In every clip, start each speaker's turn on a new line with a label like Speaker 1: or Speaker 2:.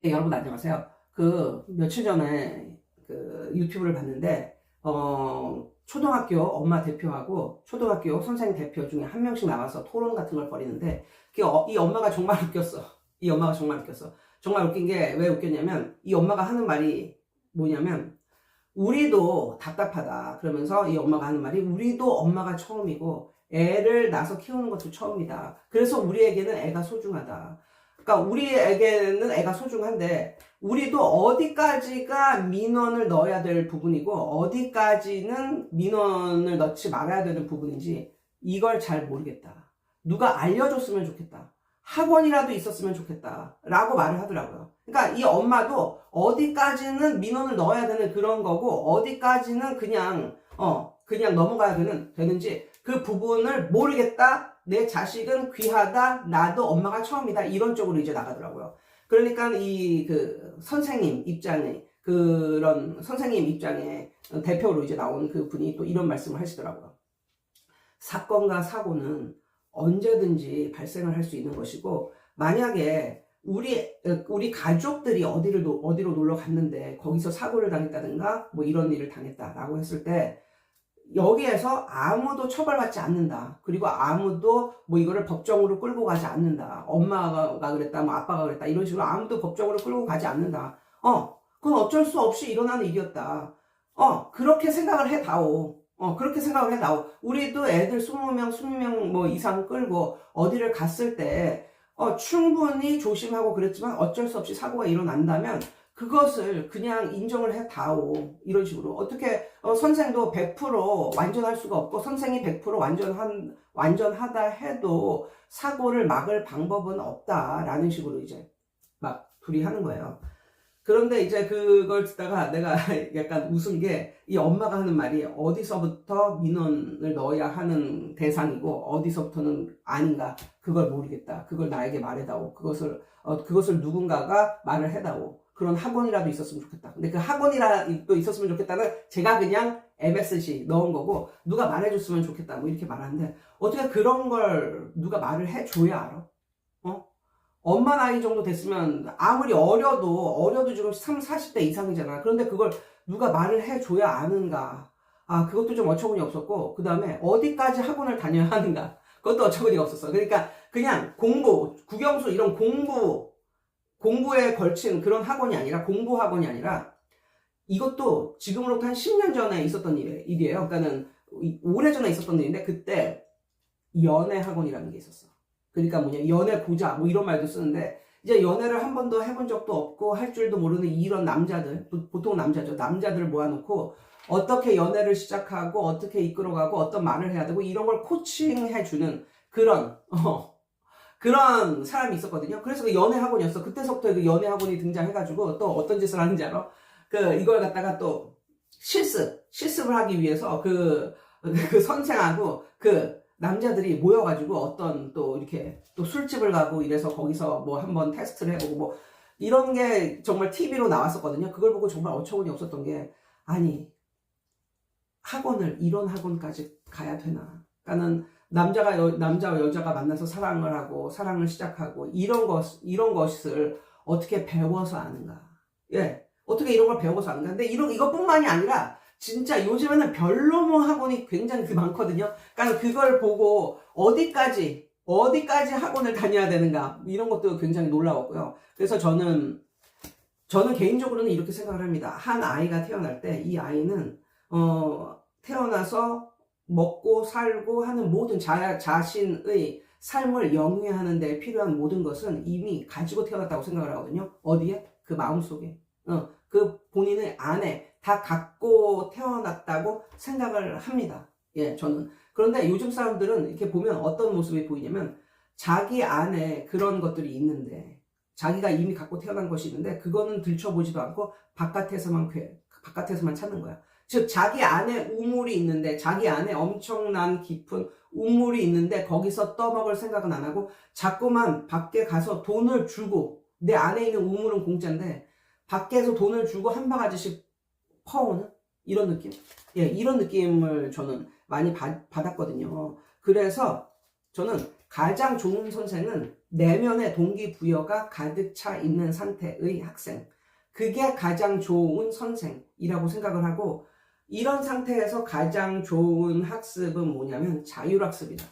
Speaker 1: 네, 여러분 안녕하세요. 그 며칠 전에 그 유튜브를 봤는데 초등학교 엄마 대표하고 초등학교 선생님 대표 중에 한 명씩 나와서 토론 같은 걸 벌이는데 이 엄마가 정말 웃겼어. 이 엄마가 정말 웃겼어. 정말 웃긴 게 왜 웃겼냐면 이 엄마가 하는 말이 뭐냐면 우리도 답답하다. 그러면서 이 엄마가 하는 말이 우리도 엄마가 처음이고 애를 낳아서 키우는 것도 처음이다. 그래서 우리에게는 애가 소중하다. 그러니까 우리에게는 애가 소중한데 우리도 어디까지가 민원을 넣어야 될 부분이고 어디까지는 민원을 넣지 말아야 되는 부분인지 이걸 잘 모르겠다. 누가 알려줬으면 좋겠다. 학원이라도 있었으면 좋겠다. 라고 말을 하더라고요. 그러니까 이 엄마도 어디까지는 민원을 넣어야 되는 그런 거고 어디까지는 그냥 넘어가야 되는지 그 부분을 모르겠다. 내 자식은 귀하다. 나도 엄마가 처음이다. 이런 쪽으로 이제 나가더라고요. 그러니까 이 선생님 입장에 그런 선생님 입장에 대표로 이제 나온 그 분이 또 이런 말씀을 하시더라고요. 사건과 사고는 언제든지 발생을 할 수 있는 것이고 만약에 우리 가족들이 어디로 놀러 갔는데 거기서 사고를 당했다든가 뭐 이런 일을 당했다라고 했을 때 여기에서 아무도 처벌받지 않는다. 그리고 아무도 뭐 이거를 법정으로 끌고 가지 않는다. 엄마가 그랬다, 뭐 아빠가 그랬다 이런 식으로 아무도 법정으로 끌고 가지 않는다. 그건 어쩔 수 없이 일어나는 일이었다. 그렇게 생각을 해다오. 그렇게 생각을 해다오. 우리도 애들 20명, 20명 뭐 이상 끌고 어디를 갔을 때 충분히 조심하고 그랬지만 어쩔 수 없이 사고가 일어난다면 그것을 그냥 인정을 해다오. 이런 식으로. 어떻게, 선생도 100% 완전할 수가 없고, 선생이 100% 완전하다 해도 사고를 막을 방법은 없다라는 식으로 이제 막 둘이 하는 거예요. 그런데 이제 그걸 듣다가 내가 약간 웃은 게 이 엄마가 하는 말이 어디서부터 민원을 넣어야 하는 대상이고 어디서부터는 아닌가 그걸 모르겠다. 그걸 나에게 말해다오. 그것을 누군가가 말을 해다오. 그런 학원이라도 있었으면 좋겠다. 근데 그 학원이라도 있었으면 좋겠다는 제가 그냥 MSG 넣은 거고 누가 말해줬으면 좋겠다. 뭐 이렇게 말하는데 어떻게 그런 걸 누가 말을 해줘야 알아? 엄마 나이 정도 됐으면 아무리 어려도 지금 30, 40대 이상이잖아. 그런데 그걸 누가 말을 해줘야 아는가. 그것도 좀 어처구니 없었고 그 다음에 어디까지 학원을 다녀야 하는가. 그것도 어처구니가 없었어. 그러니까 그냥 국영수 이런 공부에 걸친 그런 학원이 아니라 공부 학원이 아니라 이것도 지금으로부터 한 10년 전에 있었던 일이에요. 그러니까는 오래전에 있었던 일인데 그때 연애 학원이라는 게 있었어. 그러니까 연애 고자 뭐 이런 말도 쓰는데 이제 연애를 한 번도 해본 적도 없고 할 줄도 모르는 이런 남자들, 보통 남자죠. 남자들을 모아놓고 어떻게 연애를 시작하고 어떻게 이끌어가고 어떤 말을 해야 되고 이런 걸 코칭해주는 그런 사람이 있었거든요. 그래서 그 연애 학원이었어. 그때서부터 그 연애 학원이 등장해가지고 또 어떤 짓을 하는지 알아? 이걸 갖다가 또 실습을 하기 위해서 그 선생하고 남자들이 모여가지고 어떤 또 이렇게 또 술집을 가고 이래서 거기서 뭐 한번 테스트를 해보고 뭐 이런 게 정말 TV로 나왔었거든요. 그걸 보고 정말 어처구니 없었던 게 아니 이런 학원까지 가야 되나? 그러니까는 남자와 여자가 만나서 사랑을 하고 사랑을 시작하고 이런 것을 어떻게 배워서 아는가? 예, 어떻게 이런 걸 배워서 아는가? 근데 이것뿐만이 아니라 진짜 요즘에는 별로모 학원이 굉장히 많거든요. 그러니까 그걸 보고 어디까지 학원을 다녀야 되는가 이런 것도 굉장히 놀라웠고요. 그래서 저는 개인적으로는 이렇게 생각을 합니다. 한 아이가 태어날 때 이 아이는 태어나서 먹고 살고 하는 모든 자신의 삶을 영위하는 데 필요한 모든 것은 이미 가지고 태어났다고 생각을 하거든요. 어디에? 그 마음속에. 그 본인의 안에 다 갖고 태어났다고 생각을 합니다. 예, 저는. 그런데 요즘 사람들은 이렇게 보면 어떤 모습이 보이냐면 자기 안에 그런 것들이 있는데 자기가 이미 갖고 태어난 것이 있는데 그거는 들춰보지도 않고 바깥에서만 찾는 거야. 즉 자기 안에 우물이 있는데 자기 안에 엄청난 깊은 우물이 있는데 거기서 떠먹을 생각은 안 하고 자꾸만 밖에 가서 돈을 주고 내 안에 있는 우물은 공짜인데 밖에서 돈을 주고 한 바가지씩 퍼오는 이런 느낌? 예, 이런 느낌을 저는 많이 받았거든요. 그래서 저는 가장 좋은 선생은 내면의 동기부여가 가득 차 있는 상태의 학생. 그게 가장 좋은 선생이라고 생각을 하고, 이런 상태에서 가장 좋은 학습은 뭐냐면 자율학습이다.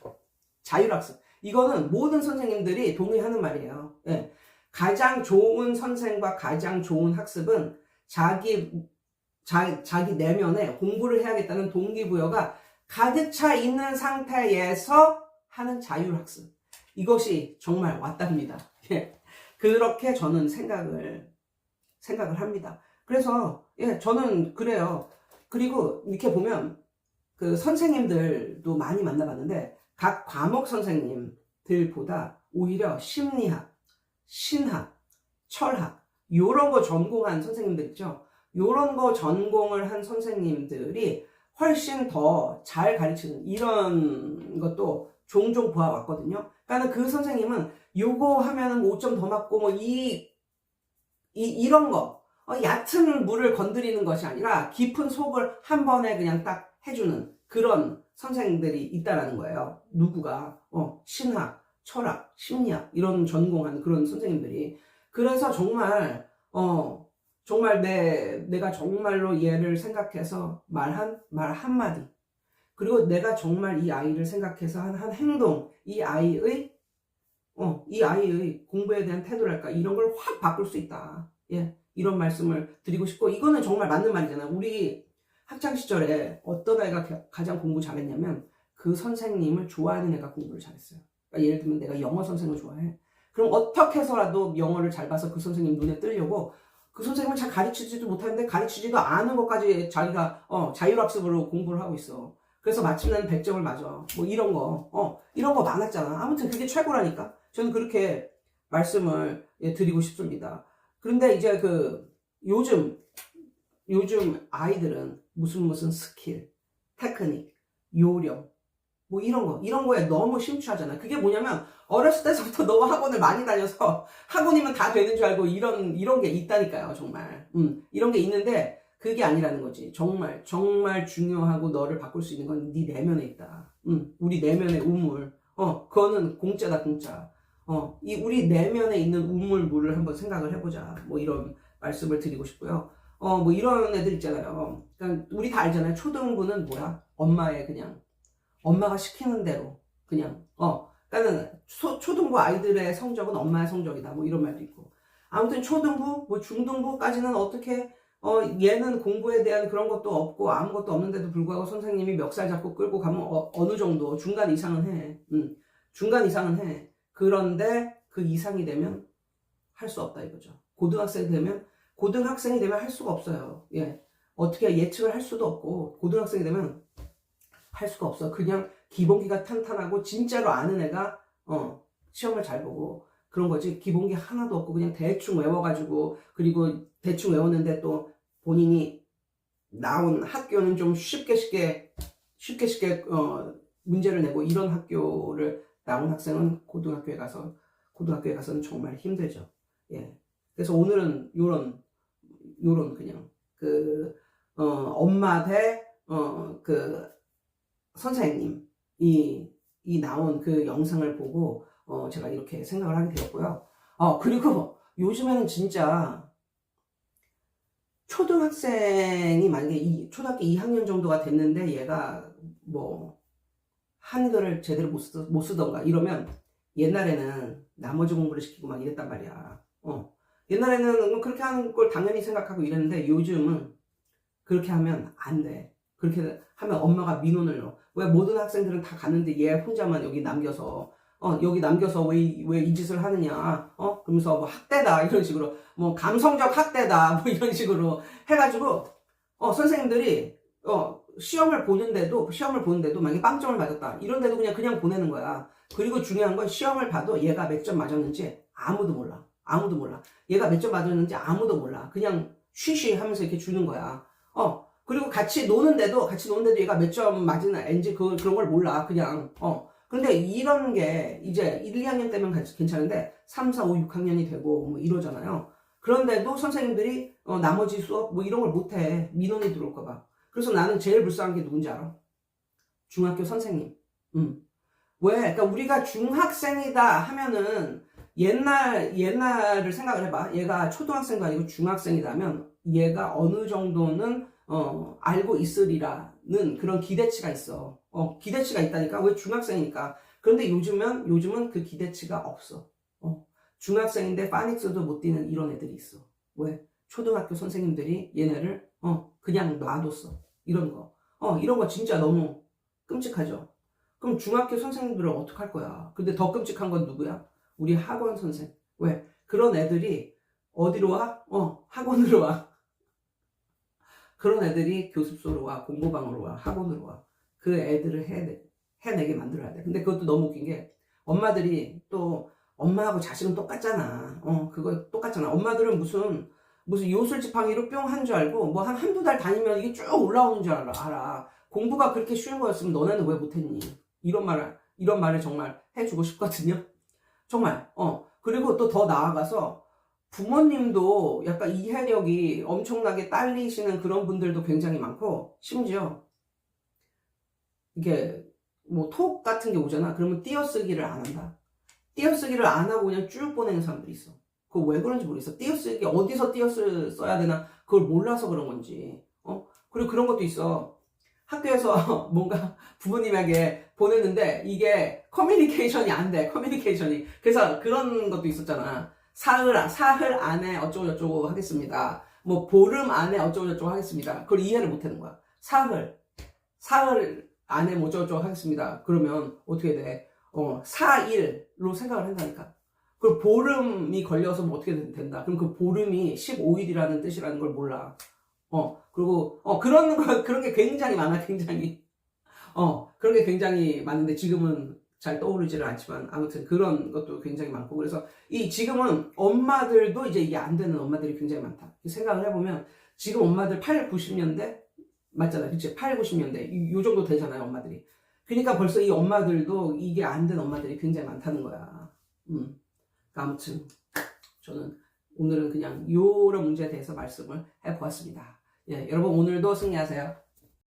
Speaker 1: 자율학습. 이거는 모든 선생님들이 동의하는 말이에요. 예. 가장 좋은 선생과 가장 좋은 학습은 자기 내면에 공부를 해야겠다는 동기부여가 가득 차 있는 상태에서 하는 자율학습. 이것이 정말 왔답니다. 예. 그렇게 저는 생각을 합니다. 그래서, 예, 저는 그래요. 그리고 이렇게 보면, 그 선생님들도 많이 만나봤는데, 각 과목 선생님들보다 오히려 심리학, 신학, 철학, 요런 거 전공한 선생님들 있죠. 요런 거 전공을 한 선생님들이 훨씬 더 잘 가르치는 이런 것도 종종 보아왔거든요. 그러니까 그 선생님은 요거 하면은 5점 더 맞고 뭐 이런 거, 얕은 물을 건드리는 것이 아니라 깊은 속을 한 번에 그냥 딱 해주는 그런 선생님들이 있다라는 거예요. 누구가, 신학, 철학, 심리학, 이런 전공한 그런 선생님들이. 그래서 정말, 정말 내가 정말로 얘를 생각해서 말 한마디. 그리고 내가 정말 이 아이를 생각해서 한 행동, 이 아이의 공부에 대한 태도랄까, 이런 걸 확 바꿀 수 있다. 예, 이런 말씀을 드리고 싶고, 이거는 정말 맞는 말이잖아요. 우리 학창 시절에 어떤 아이가 가장 공부 잘했냐면, 그 선생님을 좋아하는 애가 공부를 잘했어요. 그러니까 예를 들면 내가 영어 선생을 좋아해. 그럼 어떻게 해서라도 영어를 잘 봐서 그 선생님 눈에 뜨려고, 그 선생님은 잘 가르치지도 못하는데 가르치지도 않은 것까지 자기가 자율학습으로 공부를 하고 있어. 그래서 마침내는 100점을 맞아. 뭐 이런 거 많았잖아. 아무튼 그게 최고라니까. 저는 그렇게 말씀을 드리고 싶습니다. 그런데 이제 요즘 아이들은 무슨 스킬, 테크닉, 요령, 뭐 이런 거에 너무 심취하잖아. 그게 뭐냐면 어렸을 때부터 너무 학원을 많이 다녀서 학원이면 다 되는 줄 알고 이런 게 있다니까요. 정말. 이런 게 있는데 그게 아니라는 거지. 정말 중요하고 너를 바꿀 수 있는 건 네 내면에 있다. 우리 내면의 우물. 그거는 공짜다, 공짜. 이 우리 내면에 있는 우물물을 한번 생각을 해보자. 뭐 이런 말씀을 드리고 싶고요. 뭐 이런 애들 있잖아요. 그러니까 우리 다 알잖아요. 초등부는 뭐야? 엄마가 시키는 대로 그냥 그러니까는 초등부 아이들의 성적은 엄마의 성적이다. 뭐 이런 말도 있고. 아무튼 초등부, 뭐 중등부까지는 어떻게 얘는 공부에 대한 그런 것도 없고 아무것도 없는데도 불구하고 선생님이 멱살 잡고 끌고 가면 어느 정도 중간 이상은 해. 중간 이상은 해. 그런데 그 이상이 되면 할 수 없다 이거죠. 고등학생이 되면 할 수가 없어요. 예. 어떻게 예측을 할 수도 없고 고등학생이 되면 할 수가 없어. 그냥 기본기가 탄탄하고 진짜로 아는 애가 시험을 잘 보고 그런 거지. 기본기 하나도 없고 그냥 대충 외워가지고 그리고 대충 외웠는데 또 본인이 나온 학교는 좀 쉽게 문제를 내고 이런 학교를 나온 학생은 고등학교에 가서는 정말 힘들죠. 예. 그래서 오늘은 요런 그냥 엄마 대 선생님이 나온 그 영상을 보고 제가 이렇게 생각을 하게 되었고요. 그리고 요즘에는 진짜 초등학생이 만약에 초등학교 2학년 정도가 됐는데 얘가 뭐 한글을 제대로 못 쓰던가 이러면 옛날에는 나머지 공부를 시키고 막 이랬단 말이야. 옛날에는 그렇게 하는 걸 당연히 생각하고 이랬는데 요즘은 그렇게 하면 안 돼. 그렇게 하면 엄마가 민원을 넣어. 왜 모든 학생들은 다 갔는데 얘 혼자만 여기 남겨서 왜 이 짓을 하느냐. 그러면서 뭐 학대다 이런 식으로 뭐 감성적 학대다 뭐 이런 식으로 해가지고 선생님들이 시험을 보는데도 만약에 빵점을 맞았다 이런데도 그냥 보내는 거야. 그리고 중요한 건 시험을 봐도 얘가 몇 점 맞았는지 아무도 몰라. 얘가 몇 점 맞았는지 아무도 몰라. 그냥 쉬쉬 하면서 이렇게 주는 거야. 그리고 같이 노는데도 얘가 몇 점 맞은지 그런 걸 몰라. 그냥 근데 이런 게 이제 1, 2학년 때면 괜찮은데 3, 4, 5, 6학년이 되고 뭐 이러잖아요. 그런데도 선생님들이 나머지 수업 뭐 이런 걸 못해. 민원이 들어올까 봐. 그래서 나는 제일 불쌍한 게 누군지 알아? 중학교 선생님. 왜? 그러니까 우리가 중학생이다 하면은 옛날을 생각을 해봐. 얘가 초등학생도 아니고 중학생이라면 얘가 어느 정도는 알고 있으리라는 그런 기대치가 있어. 기대치가 있다니까. 왜? 중학생이니까. 그런데 요즘은 그 기대치가 없어. 중학생인데 파닉스도 못 뛰는 이런 애들이 있어. 왜? 초등학교 선생님들이 얘네를 그냥 놔뒀어. 이런 거. 이런 거 진짜 너무 끔찍하죠. 그럼 중학교 선생님들은 어떡할 거야? 근데 더 끔찍한 건 누구야? 우리 학원 선생. 왜? 그런 애들이 어디로 와? 학원으로 와. 그런 애들이 교습소로 와, 공부방으로 와, 학원으로 와. 그 애들을 해내게 만들어야 돼. 근데 그것도 너무 웃긴 게, 엄마들이 또, 엄마하고 자식은 똑같잖아. 그거 똑같잖아. 엄마들은 무슨 요술지팡이로 뿅 한 줄 알고, 뭐 한두 달 다니면 이게 쭉 올라오는 줄 알아. 공부가 그렇게 쉬운 거였으면 너네는 왜 못했니? 이런 말을 정말 해주고 싶거든요. 정말. 그리고 또 더 나아가서, 부모님도 약간 이해력이 엄청나게 딸리시는 그런 분들도 굉장히 많고, 심지어 이게 뭐 톡 같은 게 오잖아. 그러면 띄어쓰기를 안 한다. 띄어쓰기를 안 하고 그냥 쭉 보내는 사람들이 있어. 그거 왜 그런지 모르겠어. 띄어쓰기 어디서 써야 되나 그걸 몰라서 그런 건지. 그리고 그런 것도 있어. 학교에서 뭔가 부모님에게 보냈는데 이게 커뮤니케이션이 안 돼. 커뮤니케이션이. 그래서 그런 것도 있었잖아. 사흘 안에 어쩌고저쩌고 하겠습니다. 뭐 보름 안에 어쩌고저쩌고 하겠습니다. 그걸 이해를 못 하는 거야. 사흘 안에 뭐 어쩌고저쩌고 하겠습니다. 그러면 어떻게 돼? 4일로 생각을 한다니까. 그럼 보름이 걸려서 뭐 어떻게 된다. 그럼 그 보름이 15일이라는 뜻이라는 걸 몰라. 그리고 그런 게 굉장히 많아. 굉장히. 그런 게 굉장히 많은데 지금은 잘 떠오르지를 않지만 아무튼 그런 것도 굉장히 많고, 그래서 지금은 엄마들도 이제 이게 안 되는 엄마들이 굉장히 많다. 생각을 해보면 지금 엄마들 8, 90년대 맞잖아요. 그치? 8, 90년대 요 정도 되잖아요, 엄마들이. 그러니까 벌써 이 엄마들도 이게 안 된 엄마들이 굉장히 많다는 거야. 그러니까 아무튼 저는 오늘은 그냥 이런 문제에 대해서 말씀을 해보았습니다. 예, 여러분 오늘도 승리하세요.